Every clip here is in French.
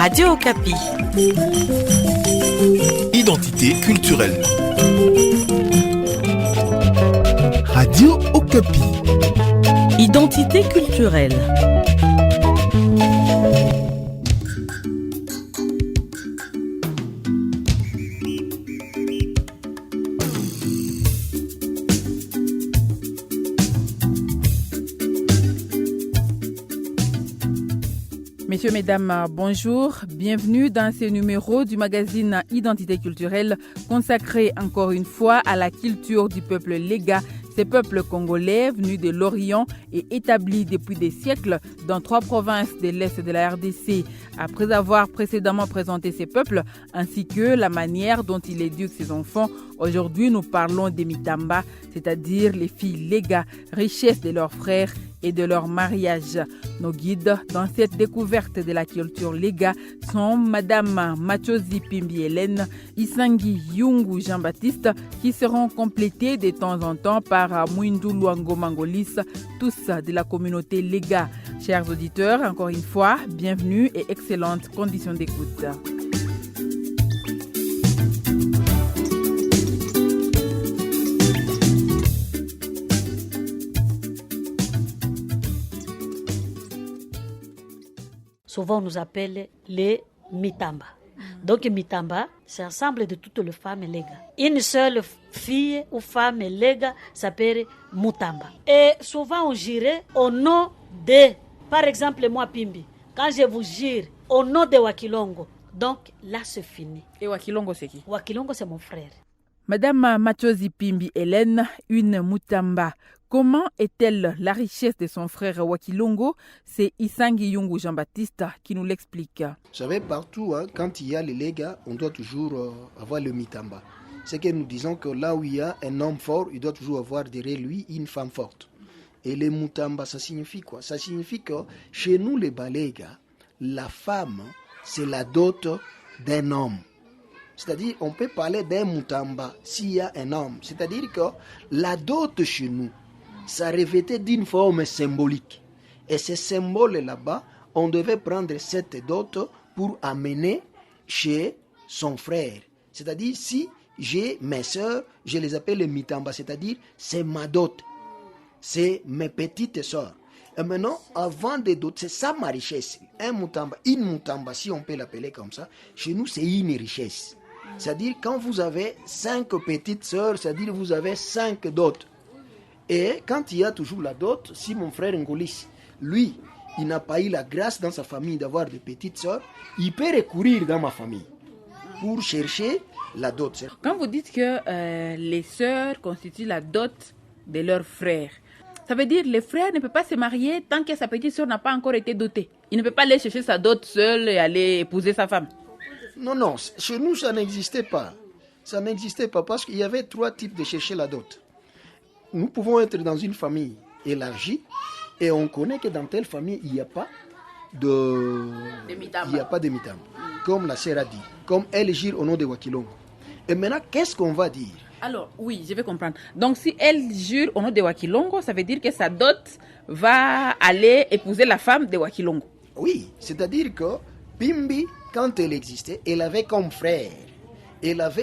Radio Okapi. Identité culturelle. Radio Okapi. Identité culturelle. Messieurs, mesdames, bonjour. Bienvenue dans ce numéro du magazine Identité culturelle consacré encore une fois à la culture du peuple Lega, ces peuples congolais venus de l'Orient et établis depuis des siècles dans 3 provinces de l'Est de la RDC. Après avoir précédemment présenté ces peuples ainsi que la manière dont ils éduquent ses enfants, aujourd'hui nous parlons des Mitamba, c'est-à-dire les filles Lega, richesse de leurs frères et de leur mariage. Nos guides dans cette découverte de la culture Lega sont Madame Machozi Pimbi Hélène, Isangi Yungu Jean-Baptiste, qui seront complétés de temps en temps par Mwindu Luango Mangolis, tous de la communauté Lega. Chers auditeurs, encore une fois, bienvenue et excellentes conditions d'écoute. Souvent, on nous appelle les Mitamba. Donc, Mitamba, c'est l'ensemble de toutes les femmes Lega. Une seule fille ou femme Lega s'appelle Mutamba. Et souvent, on girait au nom de, par exemple, moi, Pimbi. Quand je vous gire au nom de Wakilongo, donc là, c'est fini. Et Wakilongo, c'est qui? Wakilongo, c'est mon frère. Madame Machozi Pimbi Hélène, une Mutamba. Comment est-elle la richesse de son frère Wakilongo? C'est Isangi Yungu Jean-Baptiste qui nous l'explique. Vous savez, partout, quand il y a les Lega, on doit toujours avoir le Mitamba. C'est que nous disons que là où il y a un homme fort, il doit toujours avoir derrière lui une femme forte. Et les Mutamba, ça signifie quoi? Ça signifie que chez nous, les Balega, la femme, c'est la dot d'un homme. C'est-à-dire, on peut parler d'un Mutamba s'il y a un homme. C'est-à-dire que la dot chez nous, ça revêtait d'une forme symbolique. Et ce symbole là-bas, on devait prendre cette dot pour amener chez son frère. C'est-à-dire, si j'ai mes sœurs, je les appelle les Mitamba. C'est-à-dire, c'est ma dot. C'est mes petites sœurs. Et maintenant, avant des dots, c'est ça ma richesse. Un Mutamba, une Mutamba, si on peut l'appeler comme ça, chez nous, c'est une richesse. C'est-à-dire, quand vous avez 5 petites sœurs, c'est-à-dire vous avez 5 dots. Et quand il y a toujours la dot, si mon frère Ngolis, lui, il n'a pas eu la grâce dans sa famille d'avoir de petites sœurs, il peut recourir dans ma famille pour chercher la dot. Quand vous dites que les sœurs constituent la dot de leurs frères, ça veut dire que le frère ne peut pas se marier tant que sa petite sœur n'a pas encore été dotée. Il ne peut pas aller chercher sa dot seul et aller épouser sa femme. Non, chez nous, ça n'existait pas. Ça n'existait pas parce qu'il y avait 3 types de chercher la dot. Nous pouvons être dans une famille élargie et on connaît que dans telle famille, il n'y a pas de Mitamba. Comme la sœur a dit, comme elle gire au nom de Wakilongo. Et maintenant, qu'est-ce qu'on va dire? Alors, oui, je vais comprendre. Donc, si elle jure au nom de Wakilongo, ça veut dire que sa dot va aller épouser la femme de Wakilongo. Oui, c'est-à-dire que Pimbi, quand elle existait, elle avait comme frère.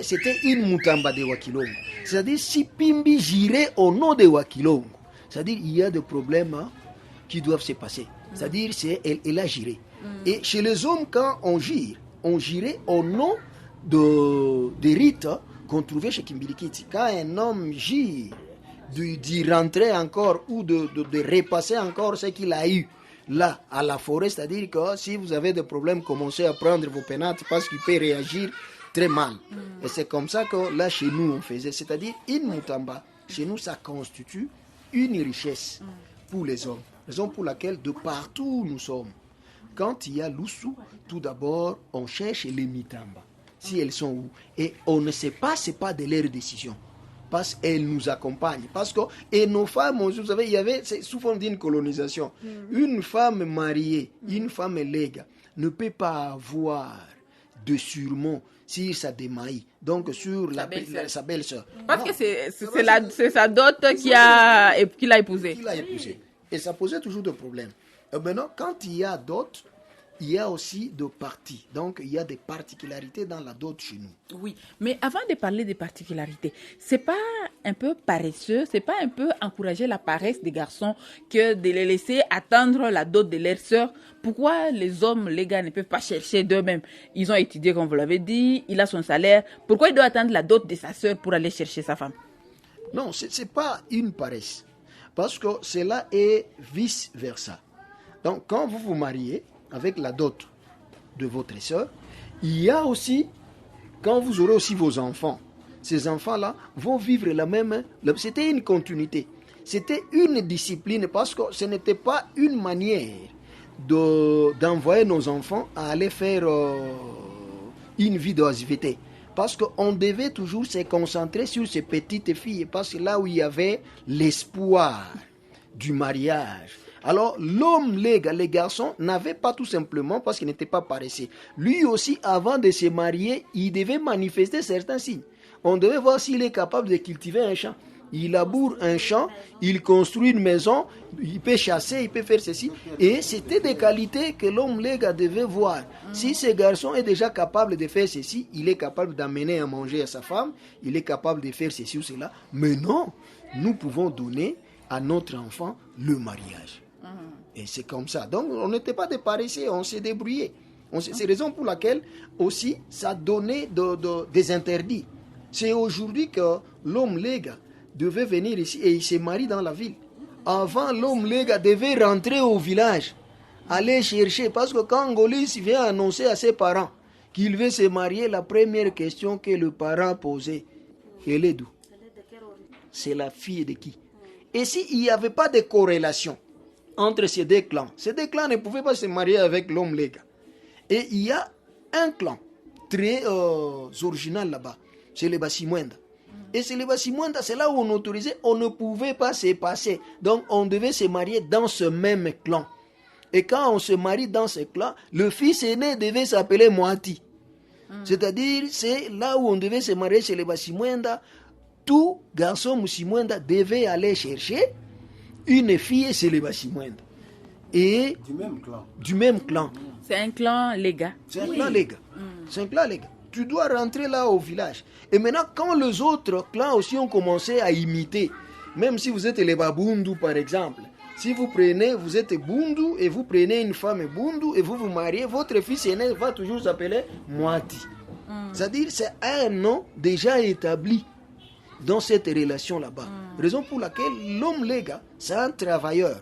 C'était une Mutamba de Wakilongo. C'est-à-dire, si Pimbi girait au nom de Wakilongo, c'est-à-dire il y a des problèmes qui doivent se passer. C'est-à-dire, elle a giré. Et chez les hommes, quand on girait au nom des rites qu'on trouvait chez Kimbilikiti. Quand un homme gire, d'y rentrer encore ou de repasser encore ce qu'il a eu là, à la forêt, c'est-à-dire que si vous avez des problèmes, commencez à prendre vos pénates parce qu'il peut réagir très mal. Et c'est comme ça que là, chez nous, on faisait. C'est-à-dire, une Mutamba, chez nous, ça constitue une richesse pour les hommes. Raison pour laquelle, de partout où nous sommes, quand il y a l'Oussou, tout d'abord, on cherche les Mitamba. Si elles sont où? Et on ne sait pas, c'est pas de leur décision. Parce qu'elles nous accompagnent. Et nos femmes, vous savez, c'est souvent d'une colonisation. Une femme mariée, une femme Lega, ne peut pas avoir de surmont sur sa démaï, donc sur sa belle-sœur. Parce que c'est sa dot qu'il a épousée. Et ça posait toujours des problèmes. Et maintenant, quand il y a dot, il y a aussi des parties. Donc, il y a des particularités dans la dot chez nous. Oui, mais avant de parler des particularités, c'est pas un peu paresseux, c'est pas un peu encourager la paresse des garçons que de les laisser attendre la dot de leur sœur? Pourquoi les hommes, les gars, ne peuvent pas chercher d'eux-mêmes? Ils ont étudié, comme vous l'avez dit, il a son salaire. Pourquoi il doit attendre la dot de sa sœur pour aller chercher sa femme? Non, ce n'est pas une paresse. Parce que cela est vice-versa. Donc, quand vous vous mariez avec la dot de votre sœur, il y a aussi, quand vous aurez aussi vos enfants, ces enfants-là vont vivre la même... C'était une continuité. C'était une discipline parce que ce n'était pas une manière d'envoyer nos enfants à aller faire une vie d'oisiveté. Parce qu'on devait toujours se concentrer sur ces petites filles, parce que là où il y avait l'espoir du mariage. Alors l'homme, les garçons, n'avaient pas tout simplement, parce qu'il n'était pas paresseux. Lui aussi, avant de se marier, il devait manifester certains signes. On devait voir s'il est capable de cultiver un champ. Il laboure un champ, il construit une maison, il peut chasser, il peut faire ceci. Et c'était des qualités que l'homme légal devait voir. Si ce garçon est déjà capable de faire ceci, il est capable d'amener à manger à sa femme, il est capable de faire ceci ou cela. Mais non, nous pouvons donner à notre enfant le mariage. Et c'est comme ça. Donc on n'était pas des paresseux, on s'est débrouillé. C'est la raison pour laquelle aussi ça donnait des interdits. C'est aujourd'hui que l'homme légal devait venir ici et il se marie dans la ville. Avant, l'homme légal devait rentrer au village, aller chercher. Parce que quand Golis vient annoncer à ses parents qu'il veut se marier, la première question que le parent posait, elle est d'où? C'est la fille de qui? Et s'il n'y avait pas de corrélation entre ces deux clans ne pouvaient pas se marier avec l'homme légal. Et il y a un clan très original là-bas, c'est les Basimwenda. Et c'est les Basimwenda, c'est là où on autorisait, on ne pouvait pas se passer. Donc on devait se marier dans ce même clan. Et quand on se marie dans ce clan, le fils aîné devait s'appeler Moati. C'est-à-dire, c'est là où on devait se marier chez les Basimwenda. Tout garçon Musimwenda devait aller chercher une fille chez les Basimwenda. Et du même clan. C'est un clan légal. C'est un clan légal. C'est un clan légal. Tu dois rentrer là au village. Et maintenant, quand les autres clans aussi ont commencé à imiter, même si vous êtes les Babundu par exemple, si vous êtes Bundu et vous prenez une femme Bundu et vous vous mariez, votre fils aîné va toujours s'appeler Moati. C'est-à-dire c'est un nom déjà établi dans cette relation là-bas. Raison pour laquelle l'homme légal, c'est un travailleur.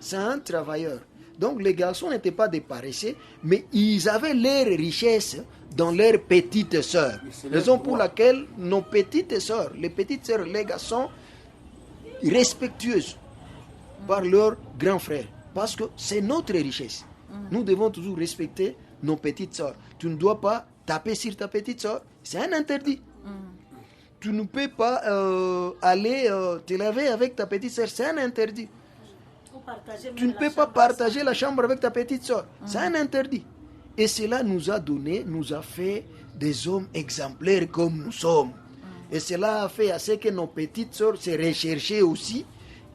C'est un travailleur. Donc les garçons n'étaient pas des paresseux, mais ils avaient leur richesse dans leurs petites sœurs. Raison pour laquelle nos petites sœurs, les petites sœurs, les garçons, respectueuses par leurs grands frères. Parce que c'est notre richesse. Nous devons toujours respecter nos petites sœurs. Tu ne dois pas taper sur ta petite sœur. C'est un interdit. Tu ne peux pas aller te laver avec ta petite sœur. C'est un interdit. Tu ne peux pas partager la chambre avec ta petite sœur. C'est un interdit. Et cela nous a fait des hommes exemplaires comme nous sommes. Et cela a fait à ce que nos petites sœurs se recherchaient aussi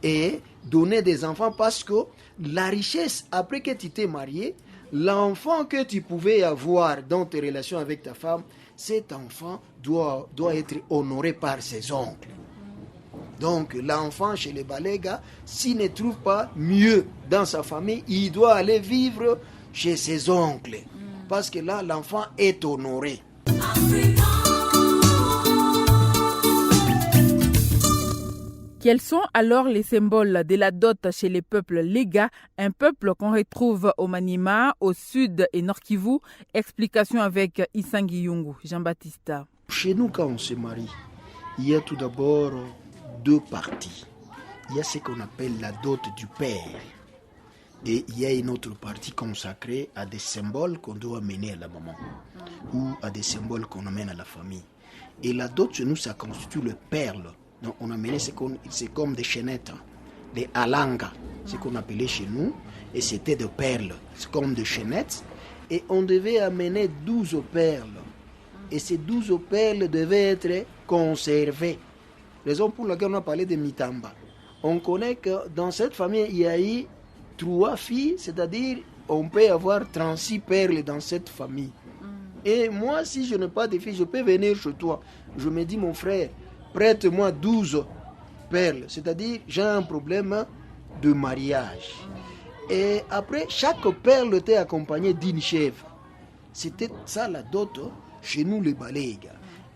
et donnaient des enfants parce que la richesse, après que tu t'es marié, l'enfant que tu pouvais avoir dans tes relations avec ta femme, cet enfant doit être honoré par ses oncles. Donc l'enfant chez les Balégas, s'il ne trouve pas mieux dans sa famille, il doit aller vivre chez ses oncles. Parce que là, l'enfant est honoré. Quels sont alors les symboles de la dot chez les peuples Lega, un peuple qu'on retrouve au Maniema, au sud et Nord Kivu? Explication avec Isangi Yungu, Jean-Baptiste. Chez nous, quand on se marie, il y a tout d'abord deux parties. Il y a ce qu'on appelle la dot du père. Et il y a une autre partie consacrée à des symboles qu'on doit amener à la maman ou à des symboles qu'on amène à la famille. Et la dot chez nous, ça constitue le perle. Donc on amène c'est comme des chaînettes, des alangas, ce qu'on appelait chez nous. Et c'était des perles, c'est comme des chaînettes. Et on devait amener 12 perles. Et ces 12 perles devaient être conservées. Raison pour laquelle on a parlé de Mitamba. On connaît que dans cette famille, il y a eu 3 filles, c'est-à-dire on peut avoir 36 perles dans cette famille. Et moi, si je n'ai pas de filles, je peux venir chez toi. Je me dis, mon frère, prête-moi 12 perles. C'est-à-dire, j'ai un problème de mariage. Et après, chaque perle était accompagnée d'une chèvre. C'était ça la dot chez nous, les Balégas.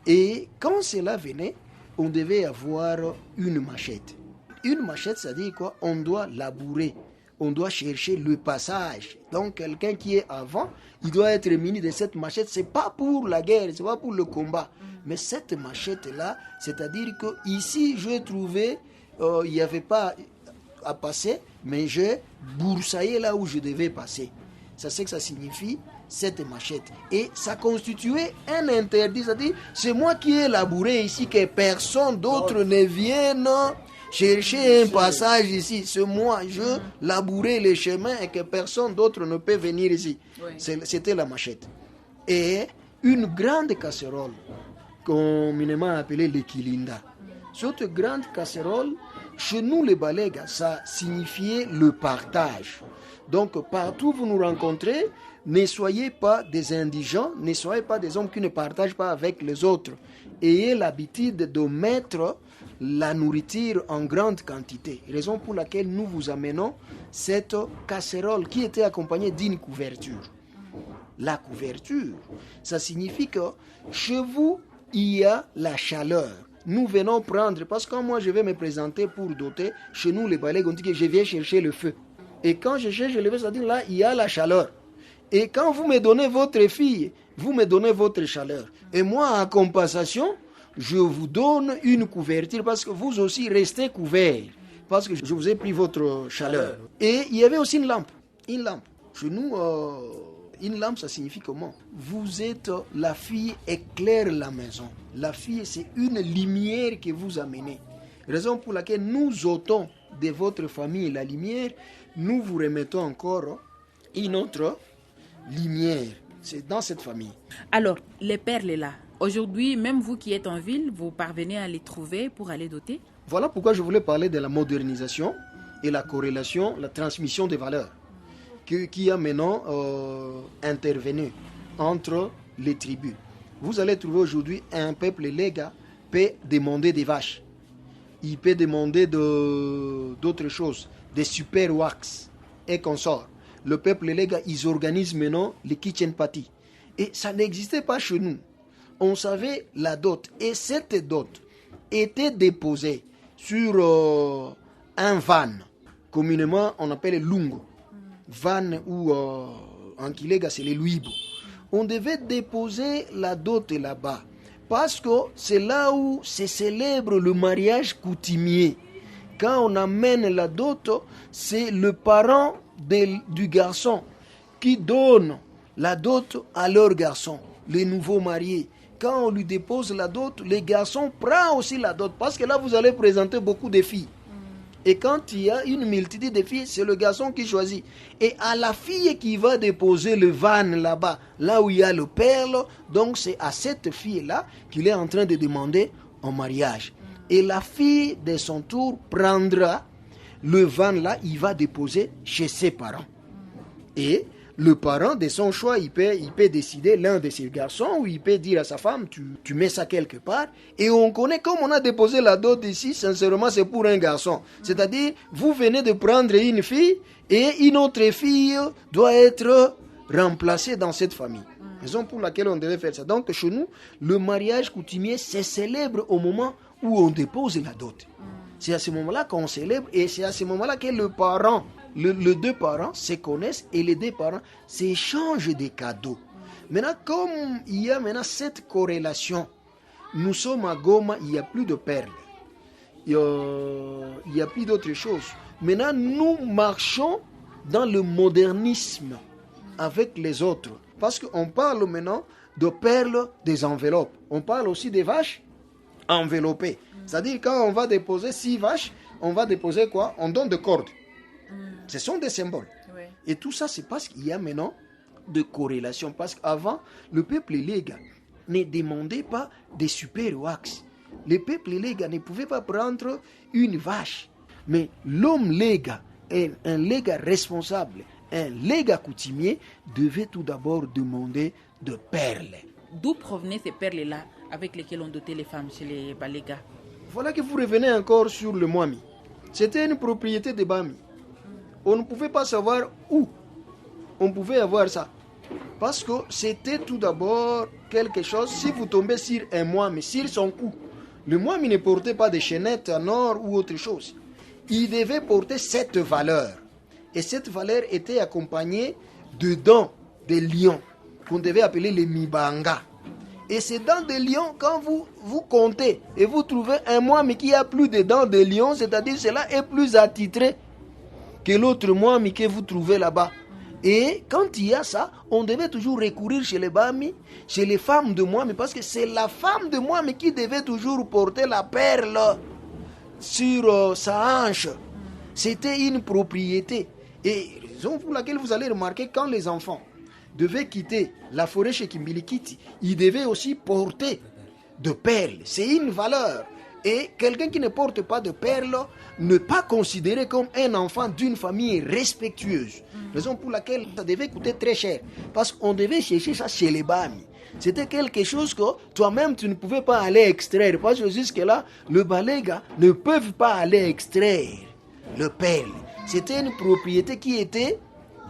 Et quand cela venait, on devait avoir une machette. Une machette, ça dit quoi? On doit labourer. On doit chercher le passage. Donc, quelqu'un qui est avant, il doit être muni de cette machette. Ce n'est pas pour la guerre, ce n'est pas pour le combat. Mais cette machette-là, c'est-à-dire que ici, je trouvais, il n'y avait pas à passer, mais j'ai boursaillé là où je devais passer. Ça, c'est que ça signifie cette machette. Et ça constituait un interdit. C'est-à-dire, c'est moi qui ai labouré ici, que personne d'autre ne vienne chercher un passage ici. C'est moi, je labourais les chemins et que personne d'autre ne peut venir ici. Oui. C'était la machette. Et une grande casserole, communément appelée l'équilinda. Cette grande casserole, chez nous les Balégas, ça signifiait le partage. Donc partout où vous nous rencontrez, ne soyez pas des indigents, ne soyez pas des hommes qui ne partagent pas avec les autres. Ayez l'habitude de mettre la nourriture en grande quantité. Raison pour laquelle nous vous amenons cette casserole qui était accompagnée d'une couverture. La couverture, ça signifie que chez vous, il y a la chaleur. Nous venons prendre, parce que quand moi je vais me présenter pour doter, chez nous les Balégas, on dit que je viens chercher le feu. Et quand je cherche le feu, ça dit là, il y a la chaleur. Et quand vous me donnez votre fille, vous me donnez votre chaleur. Et moi, en compensation, je vous donne une couverture parce que vous aussi restez couverts. Parce que je vous ai pris votre chaleur. Et il y avait aussi une lampe. Une lampe. Chez nous, une lampe, ça signifie comment? Vous êtes la fille éclaire la maison. La fille, c'est une lumière que vous amenez. Raison pour laquelle nous ôtons de votre famille la lumière, nous vous remettons encore une autre lumière. C'est dans cette famille. Alors, les perles là, aujourd'hui, même vous qui êtes en ville, vous parvenez à les trouver pour aller doter? Voilà pourquoi je voulais parler de la modernisation et la corrélation, la transmission des valeurs qui a maintenant intervenu entre les tribus. Vous allez trouver aujourd'hui un peuple léga peut demander des vaches. Il peut demander d'autres choses, des super wax et consorts. Le peuple léga, ils organisent maintenant les kitchen parties. Et ça n'existait pas chez nous. On savait la dot. Et cette dot était déposée sur un van. Communément, on appelle lungo. Van ou en Kilega, c'est les luibo. On devait déposer la dot là-bas. Parce que c'est là où se célèbre le mariage coutumier. Quand on amène la dot, c'est le parent du garçon qui donne la dot à leur garçon, les nouveaux mariés. Quand on lui dépose la dot, les garçons prennent aussi la dot. Parce que là, vous allez présenter beaucoup de filles. Et quand il y a une multitude de filles, c'est le garçon qui choisit. Et à la fille qui va déposer le van là-bas, là où il y a le perle, donc c'est à cette fille-là qu'il est en train de demander en mariage. Et la fille, de son tour, prendra le van là, il va déposer chez ses parents. Et le parent, de son choix, il peut décider, l'un de ses garçons, ou il peut dire à sa femme, tu mets ça quelque part. Et on connaît, comme on a déposé la dot ici, sincèrement, c'est pour un garçon. C'est-à-dire, vous venez de prendre une fille, et une autre fille doit être remplacée dans cette famille. Raison pour laquelle on devait faire ça. Donc, chez nous, le mariage coutumier se célèbre au moment où on dépose la dot. C'est à ce moment-là qu'on célèbre, et c'est à ce moment-là que le parent, les deux parents se connaissent et les deux parents s'échangent des cadeaux. Maintenant, comme il y a maintenant cette corrélation, nous sommes à Goma, il n'y a plus de perles. Il n'y a plus d'autre chose. Maintenant, nous marchons dans le modernisme avec les autres. Parce qu'on parle maintenant de perles des enveloppes. On parle aussi des vaches enveloppées. C'est-à-dire, quand on va déposer 6 vaches, on va déposer quoi? On donne des cordes. Ce sont des symboles. Oui. Et tout ça, c'est parce qu'il y a maintenant de corrélation. Parce qu'avant, le peuple léga ne demandait pas des super wax. Le peuple léga ne pouvait pas prendre une vache. Mais l'homme léga est un léga responsable, un légat coutumier devait tout d'abord demander de perles. D'où provenaient ces perles-là avec lesquelles on dotait les femmes chez les Balégas? Voilà que vous revenez encore sur le Mwami. C'était une propriété de Bami. On ne pouvait pas savoir où on pouvait avoir ça. Parce que c'était tout d'abord quelque chose, si vous tombez sur un Mwami, sur son cou, le Mwami ne portait pas de chaînettes en or ou autre chose. Il devait porter cette valeur. Et cette valeur était accompagnée de dents de lions, qu'on devait appeler les Mibanga. Et ces dents de lion, quand vous comptez et vous trouvez un Mwami qui a plus de dents de lion, c'est-à-dire cela est plus attitré que l'autre Mwami que vous trouvez là-bas. Et quand il y a ça, on devait toujours recourir chez les Bami, chez les femmes de Mwami, parce que c'est la femme de Mwami qui devait toujours porter la perle sur sa hanche. C'était une propriété. Et raison pour laquelle vous allez remarquer quand les enfants devaient quitter la forêt chez Kimbilikiti, ils devaient aussi porter de perles. C'est une valeur. Et quelqu'un qui ne porte pas de perles ne pas considéré comme un enfant d'une famille respectueuse. Raison pour laquelle ça devait coûter très cher. Parce qu'on devait chercher ça chez les Bami. C'était quelque chose que toi-même tu ne pouvais pas aller extraire. Parce que jusque-là, le Baléga ne peuvent pas aller extraire le perle. C'était une propriété qui était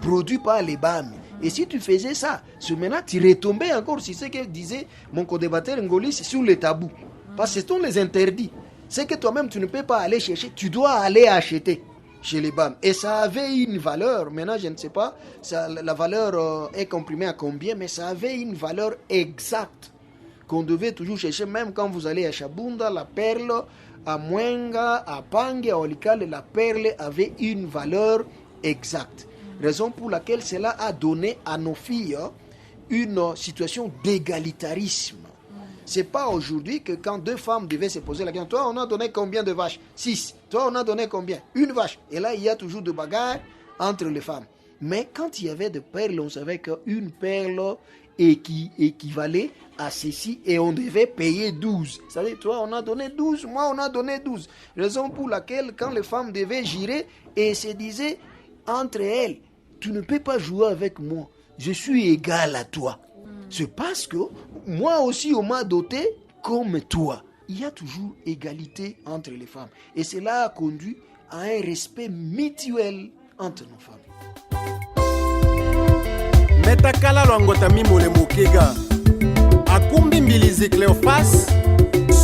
produite par les Bami. Et si tu faisais ça, maintenant tu retombais encore sur ce que disait mon co-débatteur Ngolis sur les tabous. Parce que ce sont les interdits. C'est que toi-même tu ne peux pas aller chercher, tu dois aller acheter chez les BAM. Et ça avait une valeur, maintenant je ne sais pas, la valeur est comprimée à combien, mais ça avait une valeur exacte qu'on devait toujours chercher, même quand vous allez à Chabunda, la perle, à Mwenga, à Pangue, à Olikale, la perle avait une valeur exacte. Raison pour laquelle cela a donné à nos filles une situation d'égalitarisme. C'est pas aujourd'hui que quand deux femmes devaient se poser la question, toi on a donné combien de vaches? 6. Toi on a donné combien? 1 vache. Et là il y a toujours de bagarres entre les femmes. Mais quand il y avait des perles, on savait qu'une perle équivalait à ceci et on devait payer 12. C'est-à-dire toi on a donné 12, moi on a donné 12. Raison pour laquelle quand les femmes devaient girer et se disaient entre elles, tu ne peux pas jouer avec moi, je suis égal à toi. C'est parce que moi aussi on m'a doté comme toi. Il y a toujours égalité entre les femmes. Et cela a conduit à un respect mutuel entre nos femmes. Metakala lwangota mimule mukega akumbi mbilizi Cléophas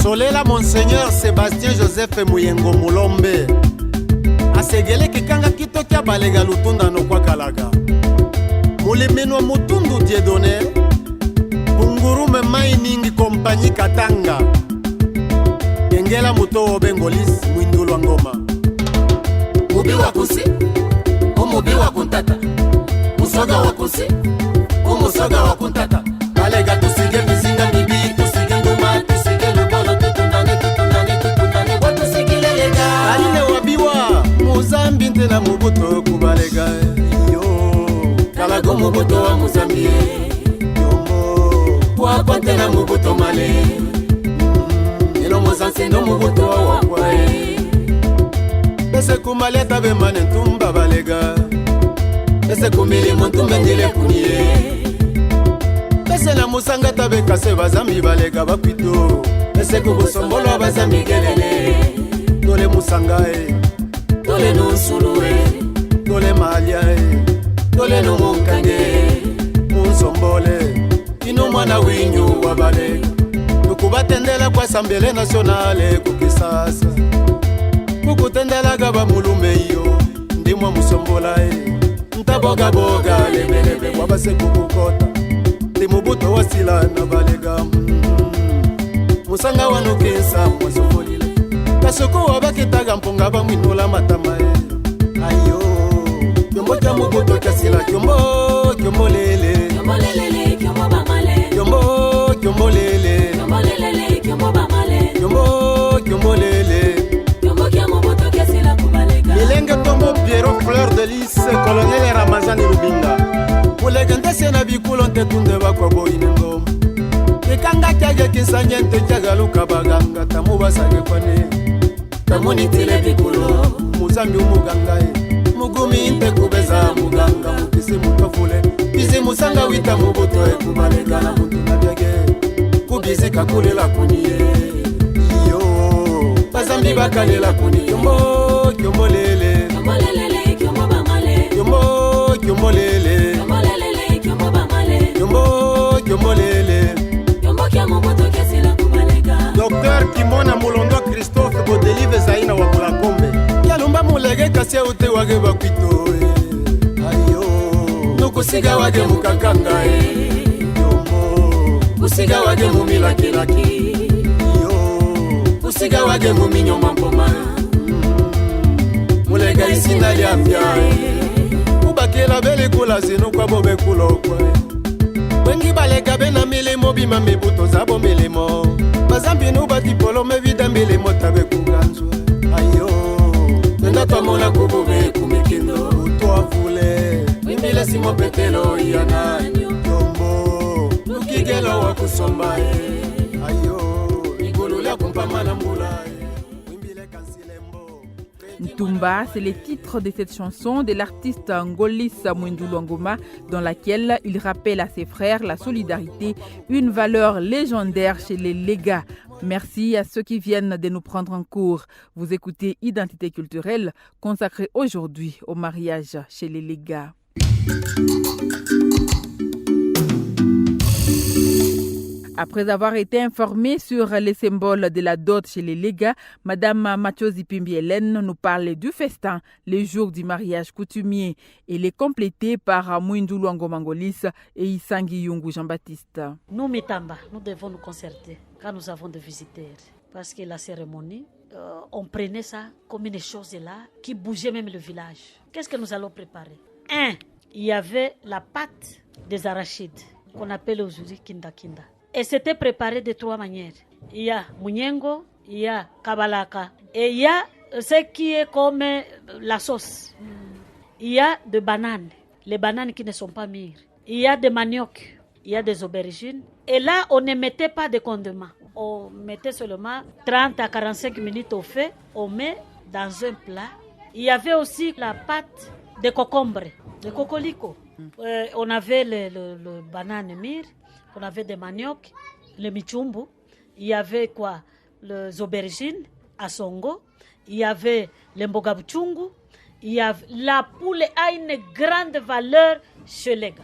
solela Monseigneur Sébastien Joseph Muyengo Mulombe asegele kikanga kito kya balega lutunda no kwa kalaga mulimenwa mutundu Dieudonné Bungurume Mining Compagnie Katanga Engela Muto Bengolis Mwindulwa Ngoma Mubi wa kusi Umubi wa kuntata Musoga wa kusi Umusoga wa kuntata Balega tusige mizinga mibi Tusige nguma Tusige lubolo Tutunane Watusige lelega Aline wabiwa Muzambi ntena mubuto kubalega Yo Kalago mubuto wa Muzambi Wakwante na mubuto male Ilo mozanse no mubuto wa wakwae Pese kumaleta be mane ntumba balega Pese kumili muntumbe ndile kunye Pese na musanga tabe kase bazambi balega bakwito Pese kubusombolo bazambi gelele Tole musanga Tole no nsulu Tole malia Tole no munkange Munsombole Ino mwana winyu wa balega Nukubatendela kwa Assemblée Nationale kukisasa Kukutendela gaba mulume iyo Ndimwa musombola Ntaboga boga lebelebe Wabase kukukota Ndimubuto wasila na balega Musanga wanukisa mwasofolile Kasoko wabakitaga mponga bamwinula matama Ayo Kyombo kya mubuto kya sila Kyombo lele Kyombo lelele Kyombo bamale Kyombo lele Kyombo bamale Kyombo lele Kyombo kya mubuto kya sila kubalega Milenge tombo Piero Fleur de Lys Colonel Ramazani Lubinga Mulega ndese na bikulo ntetunde bakwa boyine ngoma Kikanga kyage kisanye nte kyagaluka baganga Tamu basage kwane Tamunitile bikulo Muzambi umuganga mugumi inte kubeza muganga mupisi mutofule bizi musanga wita mubuto ekubalega na muntu nabyage kubizika kulela kuniye yo bazambi bakalela kuni yombo kyomolele kyomolele kyombo bamale yombo kyomolele kyomolele kyombo bamale yombo kyomolele yombo kyamomoto kesila kubalega Docteur Kimona Mulondo Christophe Bodelive Zaina wa Mulakombe yalumba mulege kasi ute wage bakwito ayo nukusiga wage mukakanga yombo kusiga wage mumilakilaki yo kusiga wage muminyoma mpoma mulega isina lyambya kubakela bele kula zinu kwa bobe kulokwa wengi balega bena milimo bima mibuto zabo milimo bazambi nubatipolo mevida milimo tabe kuganzwe ayo nenda twamona kubube kumikindo utwavule wimbile simo petelo yana yombo lukigelo wa kusomba ayo igulu lya kumpamana mbula wimbile kansilembo Ntumba, c'est le titre de cette chanson de l'artiste Ngolis Mwindulu Ngoma dans laquelle il rappelle à ses frères la solidarité, une valeur légendaire chez les Lega. Merci à ceux qui viennent de nous prendre en cours. Vous écoutez Identité culturelle consacrée aujourd'hui au mariage chez les Lega. Après avoir été informée sur les symboles de la dot chez les Lega, Madame Mathieu Pimbi Hélène nous parle du festin, les jours du mariage coutumier. Elle est complétée par Mwindulu Ngoma Ngolis et Isangi Yungu Jean-Baptiste. Nous, Mitamba, nous devons nous concerter quand nous avons des visiteurs. Parce que la cérémonie, on prenait ça comme une chose là qui bougeait même le village. Qu'est-ce que nous allons préparer? Il y avait la pâte des arachides qu'on appelle aujourd'hui kinda kinda. Et c'était préparé de 3 manières. Il y a Munyengo, il y a Kabalaka, et il y a ce qui est comme la sauce. Il y a des bananes, les bananes qui ne sont pas mûres. Il y a des maniocs, il y a des aubergines. Et là, on ne mettait pas de condiments. On mettait seulement 30 à 45 minutes au feu, on met dans un plat. Il y avait aussi la pâte de concombre, de cocolico. On avait le banane mûre. On avait des maniocs, le michumbu, il y avait quoi? Les aubergines à songo, il y avait le mbogabuchungu, il y avait la poule a une grande valeur chez les gars.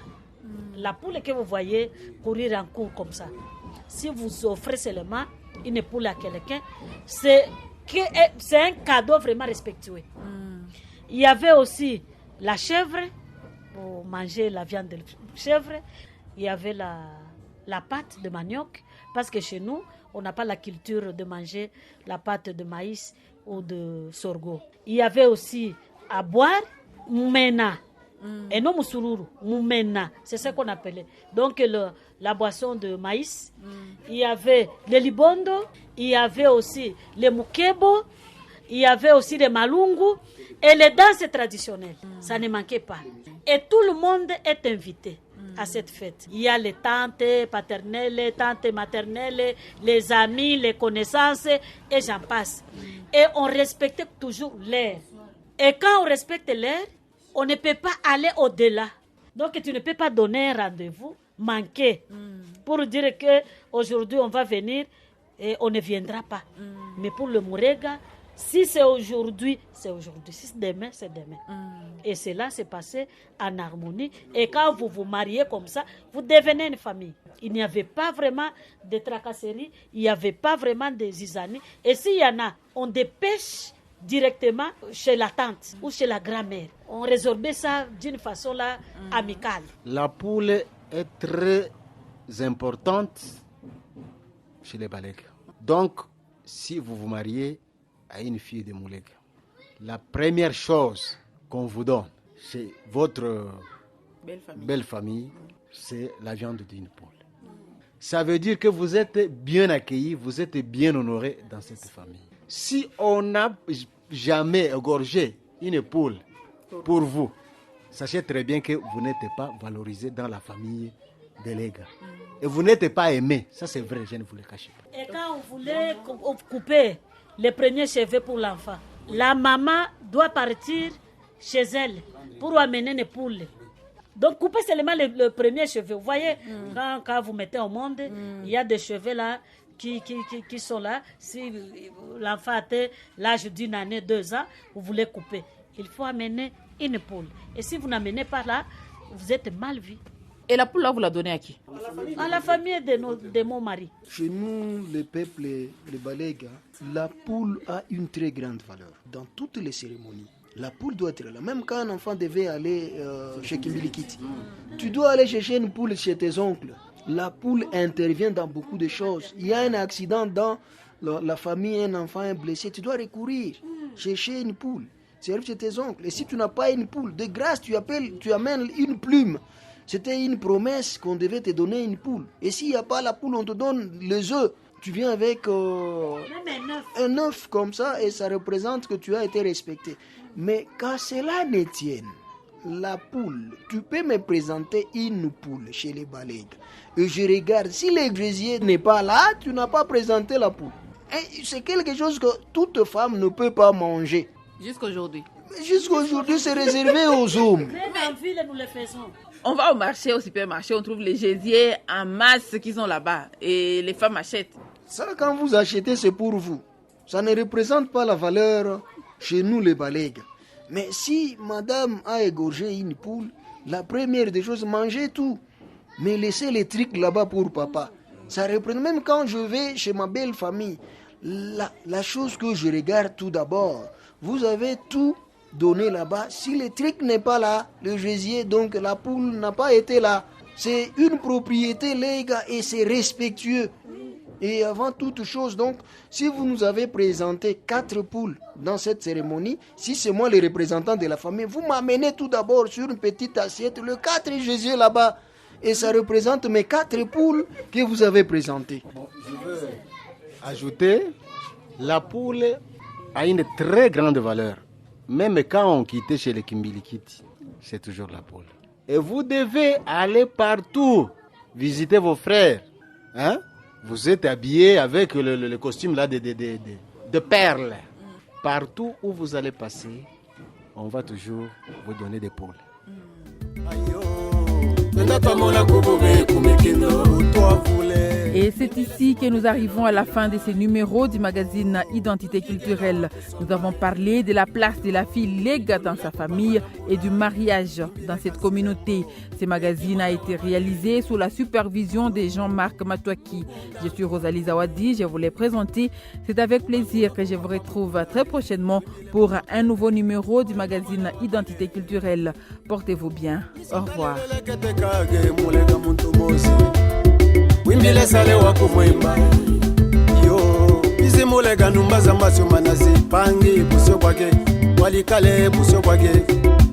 La poule que vous voyez courir en cours comme ça, si vous offrez seulement une poule à quelqu'un, c'est un cadeau vraiment respectueux. Il y avait aussi la chèvre, pour manger la viande de chèvre, il y avait la pâte de manioc, parce que chez nous, on n'a pas la culture de manger la pâte de maïs ou de sorgho. Il y avait aussi à boire moumena, et non musururu, moumena, c'est ce qu'on appelait. Donc la boisson de maïs. Il y avait le libondo, il y avait aussi le mukebo, il y avait aussi les malungu et les danses traditionnelles. Ça ne manquait pas. Et tout le monde est invité à cette fête. Il y a les tantes paternelles, les tantes maternelles, les amis, les connaissances, et j'en passe. Et on respecte toujours l'heure. Et quand on respecte l'heure, on ne peut pas aller au-delà. Donc tu ne peux pas donner un rendez-vous manqué pour dire qu'aujourd'hui on va venir et on ne viendra pas. Mais pour le Mourega, si c'est aujourd'hui, c'est aujourd'hui. Si c'est demain, c'est demain. Et cela s'est passé en harmonie. Et quand vous vous mariez comme ça, vous devenez une famille. Il n'y avait pas vraiment de tracasseries, il n'y avait pas vraiment de zizanie. Et s'il y en a, on dépêche directement chez la tante ou chez la grand-mère. On résorbait ça d'une façon là amicale. La poule est très importante chez les Balèques. Donc, si vous vous mariez à une fille de Moulega, la première chose qu'on vous donne chez votre belle famille, c'est la viande d'une poule. Ça veut dire que vous êtes bien accueillis, vous êtes bien honorés dans cette famille. Si on n'a jamais égorgé une poule pour vous, sachez très bien que vous n'êtes pas valorisé dans la famille des Lega. Et vous n'êtes pas aimé. Ça, c'est vrai, je ne vous le cache pas. Et quand on voulait couper les premiers cheveux pour l'enfant, la maman doit partir chez elle pour amener une poule. Donc, coupez seulement le premier cheveu. Vous voyez, quand vous mettez au monde, il y a des cheveux là qui sont là. Si l'enfant a l'âge d'une année, 2 ans, vous voulez couper. Il faut amener une poule. Et si vous n'amenez pas là, vous êtes mal vu. Et la poule là, vous la donnez à qui? À la famille de mon mari. Chez nous, le peuple, les Balega, la poule a une très grande valeur dans toutes les cérémonies. La poule doit être là. Même quand un enfant devait aller chez Kimbilikiti, tu dois aller chercher une poule chez tes oncles. La poule intervient dans beaucoup de choses. Il y a un accident dans la famille, un enfant est blessé, tu dois recourir, chercher une poule. Tu arrives chez tes oncles. Et si tu n'as pas une poule, de grâce, tu amènes une plume. C'était une promesse qu'on devait te donner une poule. Et s'il n'y a pas la poule, on te donne les œufs. Tu viens avec un œuf comme ça et ça représente que tu as été respecté. Mais quand cela ne tienne, la poule, tu peux me présenter une poule chez les Balega. Et je regarde, si l'églisier n'est pas là, tu n'as pas présenté la poule. Et c'est quelque chose que toute femme ne peut pas manger. Jusqu'aujourd'hui. Jusqu'aujourd'hui, c'est réservé aux hommes. Même en ville, nous le faisons. On va au marché, au supermarché, on trouve les gésiers en masse qui sont là-bas et les femmes achètent. Ça, quand vous achetez, c'est pour vous. Ça ne représente pas la valeur chez nous, les Balega. Mais si madame a égorgé une poule, la première des choses, mangez tout. Mais laissez les trucs là-bas pour papa. Ça représente, même quand je vais chez ma belle famille, la chose que je regarde tout d'abord, vous avez tout donné là-bas. Si le truc n'est pas là, le gésier, donc la poule n'a pas été là. C'est une propriété, les gars, et c'est respectueux. Et avant toute chose, donc, si vous nous avez présenté 4 poules dans cette cérémonie, si c'est moi le représentant de la famille, vous m'amenez tout d'abord sur une petite assiette, le 4 Jésus là-bas. Et ça représente mes 4 poules que vous avez présentées. Je veux ajouter, la poule a une très grande valeur. Même quand on quittait chez les Kimbilikiti, c'est toujours la poule. Et vous devez aller partout, visiter vos frères. Hein? Vous êtes habillé avec le costume là de perles. Partout où vous allez passer, on va toujours vous donner des poules. Et c'est ici que nous arrivons à la fin de ce numéro du magazine Identité culturelle. Nous avons parlé de la place de la fille Lega dans sa famille et du mariage dans cette communauté. Ce magazine a été réalisé sous la supervision de Jean-Marc Matouaki. Je suis Rosalie Zawadi, je vous l'ai présenté. C'est avec plaisir que je vous retrouve très prochainement pour un nouveau numéro du magazine Identité culturelle. Portez-vous bien. Au revoir. Wimbile sale wakumwimba yo bizi mulega numbaza masyo manazi pangi busyo bwage walikale busyo bwage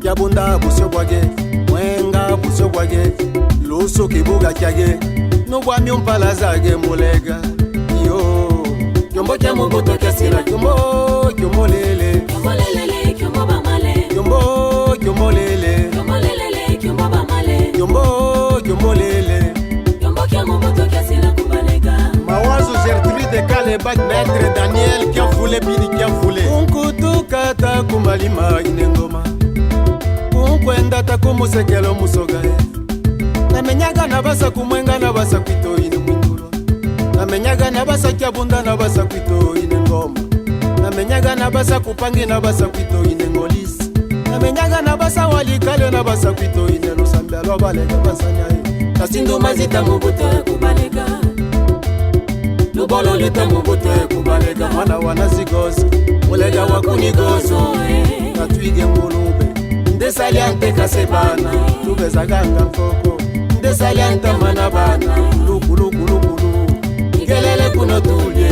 yabunda busyo bwage mwenga busyo bwage lusu kibuga kyage nubwami umpala zage mulega yo kyombo kya mubuto kyasira kyombo lele kyombo bamale kyombo lele kyombo lele Mawazo Gertrude Kalebak Maître Daniel qui a foulé bini qui a foulé Unkutu kata kumalima inengoma Unkwenda takumusekelo musogae Namenyaga nabasa kumwenga nabasa kwito ine mwinduro Namenyaga nabasa kyabunda nabasa kwito inengoma Namenyaga nabasa kupangi nabasa kwito inengolisi Namenyaga nabasa walikale nabasa kwito ine lusambe alobalega basanyae Kasindu mazita mubuto kubalega Lubolo lita mubuto kubalega Mwana wana zigozo Mulega wakunigozo Katwige mulube Ndesaliante kasebana Tubeza ganga mfoko Ndesaliante manabana Luku Igelele kuno tulye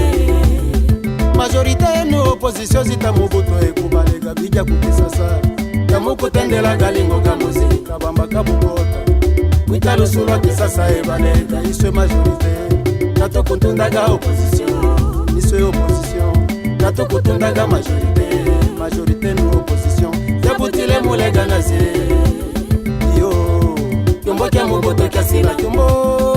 Majorite enu opposition zita mubuto kubalega Bija kukisasa Kamuku tendela galingo kamuzi Kabamba kabukota Mwitalo sulwa kisasa ebalega Iswe majorite Kato kuntundaga opposition Iswe opposition Kato kuntundaga majorite Majorite nu opposition Yabutile mulega naze Yo Kyombo kya muboto kya sila Kyombo